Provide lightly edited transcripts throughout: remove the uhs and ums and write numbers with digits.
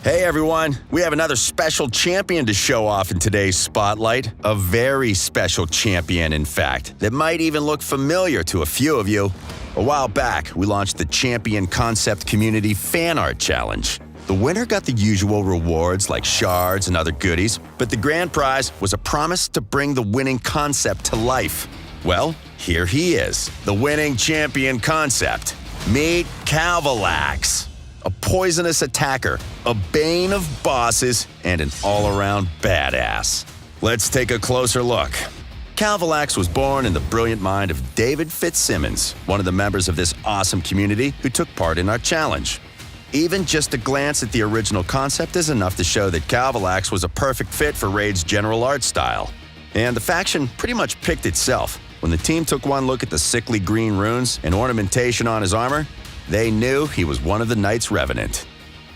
Hey everyone, we have another special champion to show off in today's spotlight. A very special champion, in fact, that might even look familiar to a few of you. A while back, we launched the Champion Concept Community Fan Art Challenge. The winner got the usual rewards like shards and other goodies, but the grand prize was a promise to bring the winning concept to life. Well, here he is, the winning champion concept. Meet Kalvalax. A poisonous attacker, a bane of bosses, and an all-around badass. Let's take a closer look. Kalvalax was born in the brilliant mind of David Fitzsimmons, one of the members of this awesome community who took part in our challenge. Even just a glance at the original concept is enough to show that Kalvalax was a perfect fit for Raid's general art style. And the faction pretty much picked itself. When the team took one look at the sickly green runes and ornamentation on his armor, they knew he was one of the Knights Revenant.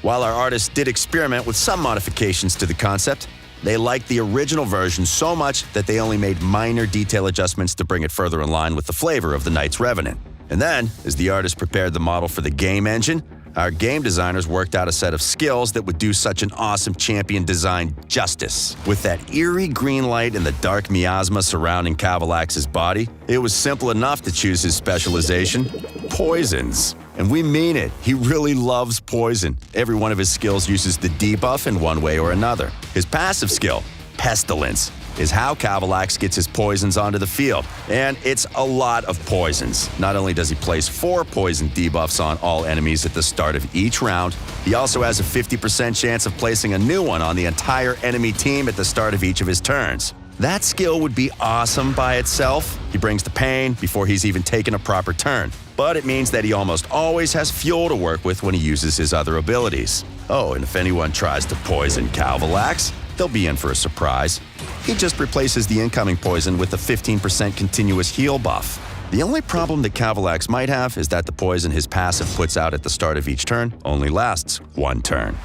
While our artists did experiment with some modifications to the concept, they liked the original version so much that they only made minor detail adjustments to bring it further in line with the flavor of the Knights Revenant. And then, as the artists prepared the model for the game engine, our game designers worked out a set of skills that would do such an awesome champion design justice. With that eerie green light and the dark miasma surrounding Kalvalax's body, it was simple enough to choose his specialization: poisons. And we mean it, he really loves poison. Every one of his skills uses the debuff in one way or another. His passive skill, Pestilence, is how Kalvalax gets his poisons onto the field. And it's a lot of poisons. Not only does he place 4 poison debuffs on all enemies at the start of each round, he also has a 50% chance of placing a new one on the entire enemy team at the start of each of his turns. That skill would be awesome by itself. He brings the pain before he's even taken a proper turn. But it means that he almost always has fuel to work with when he uses his other abilities. Oh, and if anyone tries to poison Kalvalax, they'll be in for a surprise. He just replaces the incoming poison with a 15% continuous heal buff. The only problem that Kalvalax might have is that the poison his passive puts out at the start of each turn only lasts 1 turn.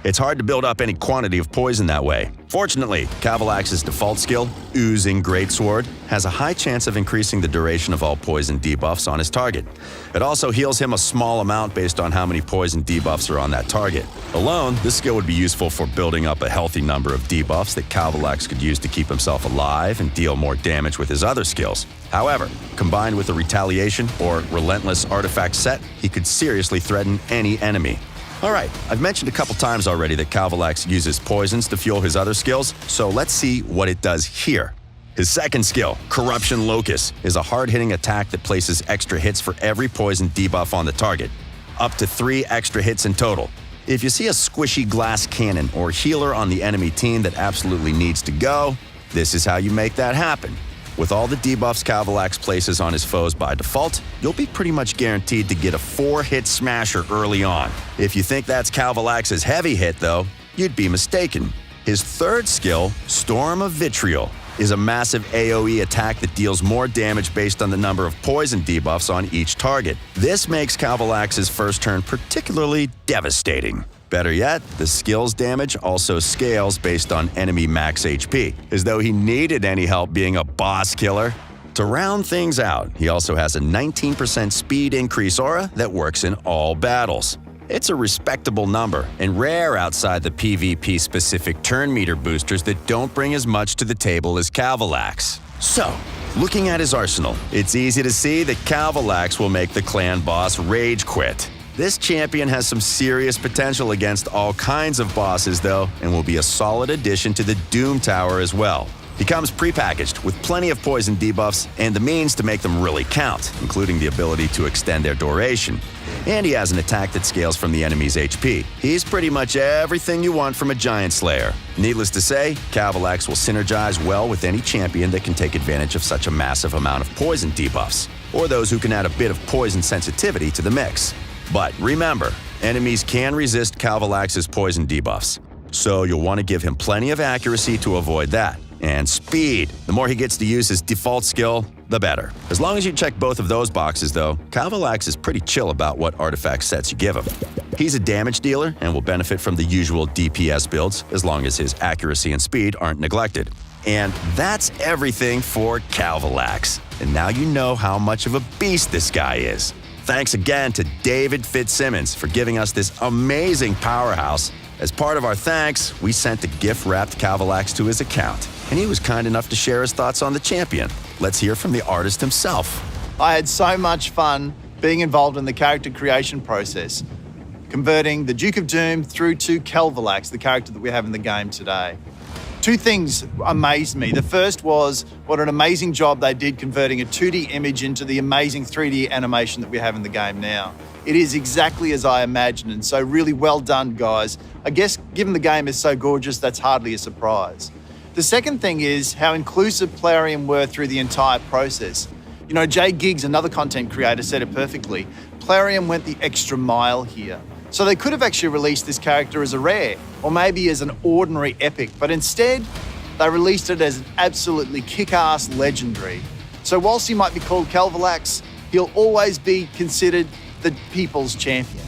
It's hard to build up any quantity of poison that way. Fortunately, Kalvalax's default skill, Oozing Greatsword, has a high chance of increasing the duration of all poison debuffs on his target. It also heals him a small amount based on how many poison debuffs are on that target. Alone, this skill would be useful for building up a healthy number of debuffs that Kalvalax could use to keep himself alive and deal more damage with his other skills. However, combined with a retaliation or relentless artifact set, he could seriously threaten any enemy. Alright, I've mentioned a couple times already that Kalvalax uses poisons to fuel his other skills, so let's see what it does here. His second skill, Corruption Locus, is a hard-hitting attack that places extra hits for every poison debuff on the target. Up to 3 extra hits in total. If you see a squishy glass cannon or healer on the enemy team that absolutely needs to go, this is how you make that happen. With all the debuffs Kalvalax places on his foes by default, you'll be pretty much guaranteed to get a 4-hit smasher early on. If you think that's Kalvalax's heavy hit, though, you'd be mistaken. His third skill, Storm of Vitriol, is a massive AoE attack that deals more damage based on the number of poison debuffs on each target. This makes Kalvalax's first turn particularly devastating. Better yet, the skill's damage also scales based on enemy max HP, as though he needed any help being a boss killer. To round things out, he also has a 19% speed increase aura that works in all battles. It's a respectable number, and rare outside the PvP-specific turn meter boosters that don't bring as much to the table as Kalvalax. So, looking at his arsenal, it's easy to see that Kalvalax will make the clan boss rage quit. This champion has some serious potential against all kinds of bosses though, and will be a solid addition to the Doom Tower as well. He comes prepackaged with plenty of poison debuffs and the means to make them really count, including the ability to extend their duration. And he has an attack that scales from the enemy's HP. He's pretty much everything you want from a Giant Slayer. Needless to say, Kalvalax will synergize well with any champion that can take advantage of such a massive amount of poison debuffs, or those who can add a bit of poison sensitivity to the mix. But remember, enemies can resist Kalvalax's poison debuffs, so you'll want to give him plenty of accuracy to avoid that. And speed. The more he gets to use his default skill, the better. As long as you check both of those boxes though, Kalvalax is pretty chill about what artifact sets you give him. He's a damage dealer and will benefit from the usual DPS builds as long as his accuracy and speed aren't neglected. And that's everything for Kalvalax. And now you know how much of a beast this guy is. Thanks again to David Fitzsimmons for giving us this amazing powerhouse. As part of our thanks, we sent a gift-wrapped Kalvalax to his account, and he was kind enough to share his thoughts on the champion. Let's hear from the artist himself. I had so much fun being involved in the character creation process, converting the Duke of Doom through to Kalvalax, the character that we have in the game today. Two things amazed me. The first was what an amazing job they did converting a 2D image into the amazing 3D animation that we have in the game now. It is exactly as I imagined, and so really well done, guys. I guess given the game is so gorgeous, that's hardly a surprise. The second thing is how inclusive Plarium were through the entire process. You know, Jay Giggs, another content creator, said it perfectly. Plarium went the extra mile here. So they could have actually released this character as a rare, or maybe as an ordinary epic, but instead, they released it as an absolutely kick-ass legendary. So whilst he might be called Kalvalax, he'll always be considered the people's champion.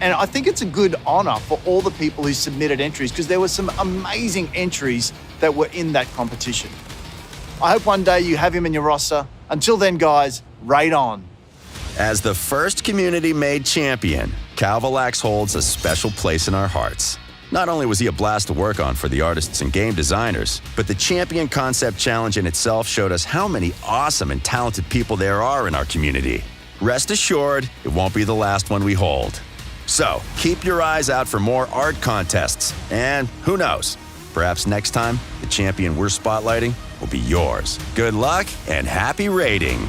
And I think it's a good honor for all the people who submitted entries, because there were some amazing entries that were in that competition. I hope one day you have him in your roster. Until then, guys, raid on. As the first community-made champion, Kalvalax holds a special place in our hearts. Not only was he a blast to work on for the artists and game designers, but the Champion Concept Challenge in itself showed us how many awesome and talented people there are in our community. Rest assured, it won't be the last one we hold. So, keep your eyes out for more art contests, and who knows, perhaps next time, the champion we're spotlighting will be yours. Good luck and happy raiding!